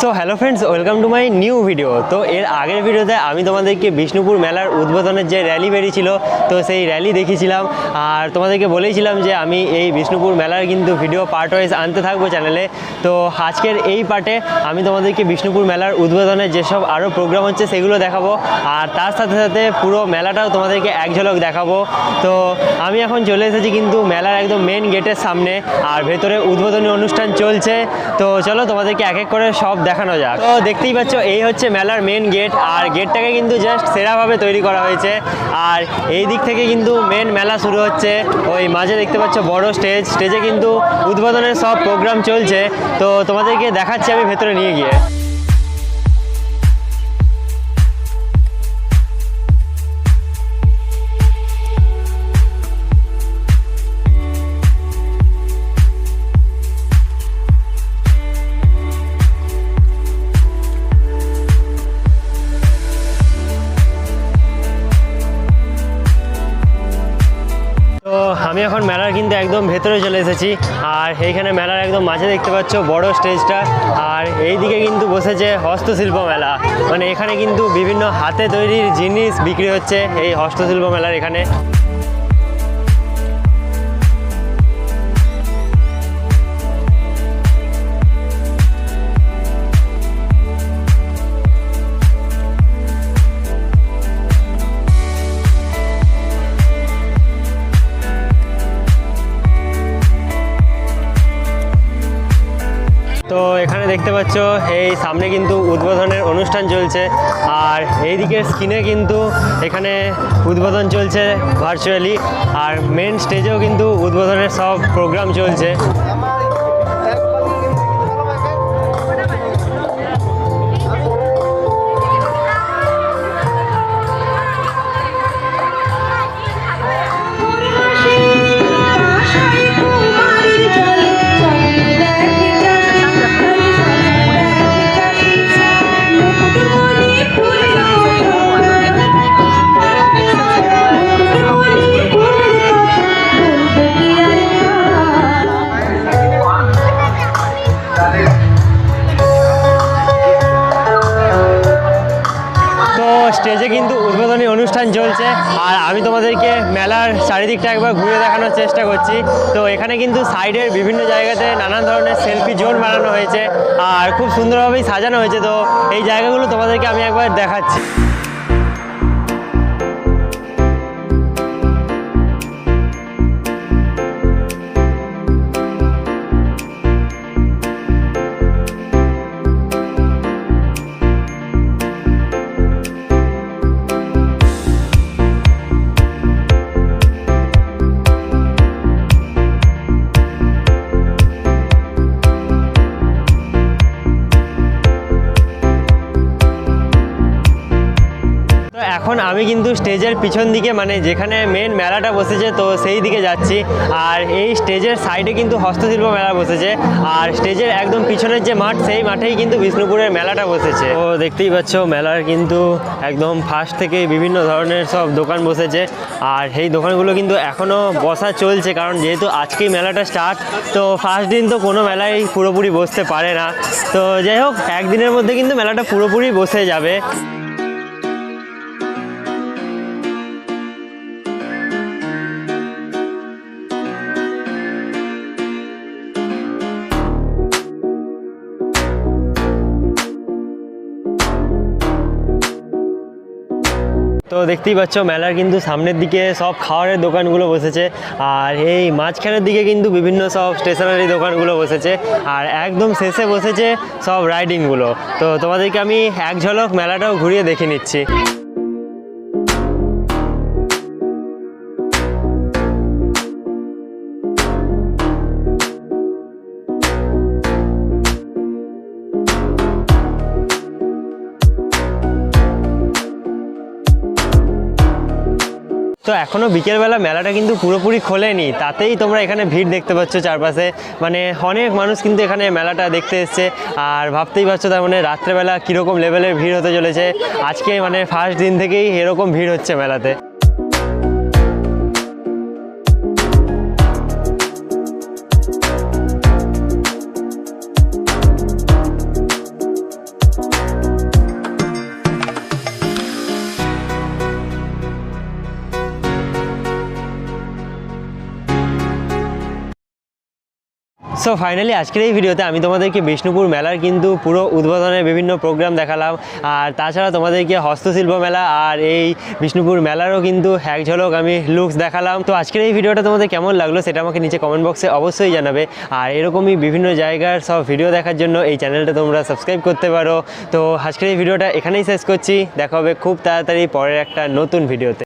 So hello friends, welcome to my new video. তো এর আগের ভিডিওতে আমি তোমাদেরকে বিষ্ণুপুর মেলার উদ্বোধনের যে র্যালি বেরিয়েছিল তো সেই র্যালি দেখিয়েছিলাম, আর তোমাদেরকে বলেইছিলাম যে আমি এই বিষ্ণুপুর মেলার কিন্তু ভিডিও পার্ট ওয়াইজ আনতে থাকবো চ্যানেলে। তো আজকের এই পার্টে আমি তোমাদেরকে বিষ্ণুপুর মেলার উদ্বোধনের যেসব আরও প্রোগ্রাম হচ্ছে সেগুলো দেখাবো, আর তার সাথে সাথে পুরো মেলাটাও তোমাদেরকে এক ঝলক দেখাবো। তো আমি এখন চলে এসেছি কিন্তু মেলার একদম মেন গেটের সামনে, আর ভেতরে উদ্বোধনী অনুষ্ঠান চলছে। তো চলো তোমাদেরকে এক এক করে সব দেখানো যাক। তো দেখতেই পাচ্ছ এই হচ্ছে মেলার মেন গেট, আর গেটটাকে কিন্তু জাস্ট সেরাভাবে তৈরি করা হয়েছে। আর এই দিক থেকে কিন্তু মেন মেলা শুরু হচ্ছে। ওই মাঝে দেখতে পাচ্ছ বড় স্টেজে কিন্তু উদ্বোধনের সব প্রোগ্রাম চলছে। তো তোমাদেরকে দেখাচ্ছি আমি ভেতরে নিয়ে গিয়ে। তো আমি এখন মেলার কিন্তু একদম ভেতরে চলে এসেছি, আর এইখানে মেলার একদম মাঝে দেখতে পাচ্ছ বড় স্টেজটা, আর এই দিকে কিন্তু বসেছে হস্তশিল্প মেলা। মানে এখানে কিন্তু বিভিন্ন হাতে তৈরির জিনিস বিক্রি হচ্ছে এই হস্তশিল্প মেলার এখানে। তো এখানে দেখতে পাচ্ছ এই সামনে কিন্তু উদ্বোধনের অনুষ্ঠান চলছে, আর এই দিকের স্ক্রিনে কিন্তু এখানে উদ্বোধন চলছে ভার্চুয়ালি, আর মেন স্টেজেও কিন্তু উদ্বোধনের সব প্রোগ্রাম চলছে। স্টেজে কিন্তু উদ্বোধনী অনুষ্ঠান চলছে, আর আমি তোমাদেরকে মেলার চারিদিকটা একবার ঘুরে দেখানোর চেষ্টা করছি। তো এখানে কিন্তু সাইডের বিভিন্ন জায়গাতে নানান ধরনের সেলফি জোন বানানো হয়েছে, আর খুব সুন্দরভাবেই সাজানো হয়েছে। তো এই জায়গাগুলো তোমাদেরকে আমি একবার দেখাচ্ছি। এখন আমি কিন্তু স্টেজের পিছন দিকে, মানে যেখানে মেন মেলাটা বসেছে তো সেই দিকে যাচ্ছি। আর এই স্টেজের সাইডে কিন্তু হস্তশিল্প মেলা বসেছে, আর স্টেজের একদম পিছনের যে মাঠ সেই মাঠেই কিন্তু বিষ্ণুপুরের মেলাটা বসেছে। তো দেখতেই পাচ্ছ মেলার কিন্তু একদম ফার্স্ট থেকে বিভিন্ন ধরনের সব দোকান বসেছে, আর এই দোকানগুলো কিন্তু এখনও বসা চলছে, কারণ যেহেতু আজকেই মেলাটা স্টার্ট। তো ফার্স্ট দিন তো কোনো মেলায় পুরোপুরি বসতে পারে না। তো যাই হোক, একদিনের মধ্যে কিন্তু মেলাটা পুরোপুরি বসে যাবে। তো দেখতেই পাচ্ছ মেলার কিন্তু সামনের দিকে সব খাবারের দোকানগুলো বসেছে, আর এই মাঝখানের দিকে কিন্তু বিভিন্ন সব স্টেশনারি দোকানগুলো বসেছে, আর একদম শেষে বসেছে সব রাইডিংগুলো। তো তোমাদেরকে আমি এক ঝলক মেলাটাও ঘুরিয়ে দেখে নিচ্ছি। তো এখনও বিকেলবেলা মেলাটা কিন্তু পুরোপুরি খোলেনি, তাতেই তোমরা এখানে ভিড় দেখতে পাচ্ছ চারপাশে। মানে অনেক মানুষ কিন্তু এখানে মেলাটা দেখতে এসছে, আর ভাবতেই পারছো তার মানে রাত্রেবেলা কীরকম লেভেলের ভিড় হতে চলেছে। আজকে মানে ফার্স্ট দিন থেকেই এরকম ভিড় হচ্ছে মেলাতে। সো ফাইনালি আজকের এই ভিডিওতে আমি তোমাদেরকে বিষ্ণুপুর মেলার কিন্তু পুরো উদ্বোধনের বিভিন্ন প্রোগ্রাম দেখালাম, আর তাছাড়া তোমাদেরকে হস্তশিল্প মেলা আর এই বিষ্ণুপুর মেলারও কিন্তু এক ঝলক আমি লুকস দেখালাম। তো আজকের এই ভিডিওটা তোমাদের কেমন লাগলো সেটা আমাকে নিচে কমেন্ট বক্সে অবশ্যই জানাবে, আর এরকমই বিভিন্ন জায়গার সব ভিডিও দেখার জন্য এই চ্যানেলটা তোমরা সাবস্ক্রাইব করতে পারো। তো আজকের এই ভিডিওটা এখানেই শেষ করছি, দেখা হবে খুব তাড়াতাড়ি পরের একটা নতুন ভিডিওতে।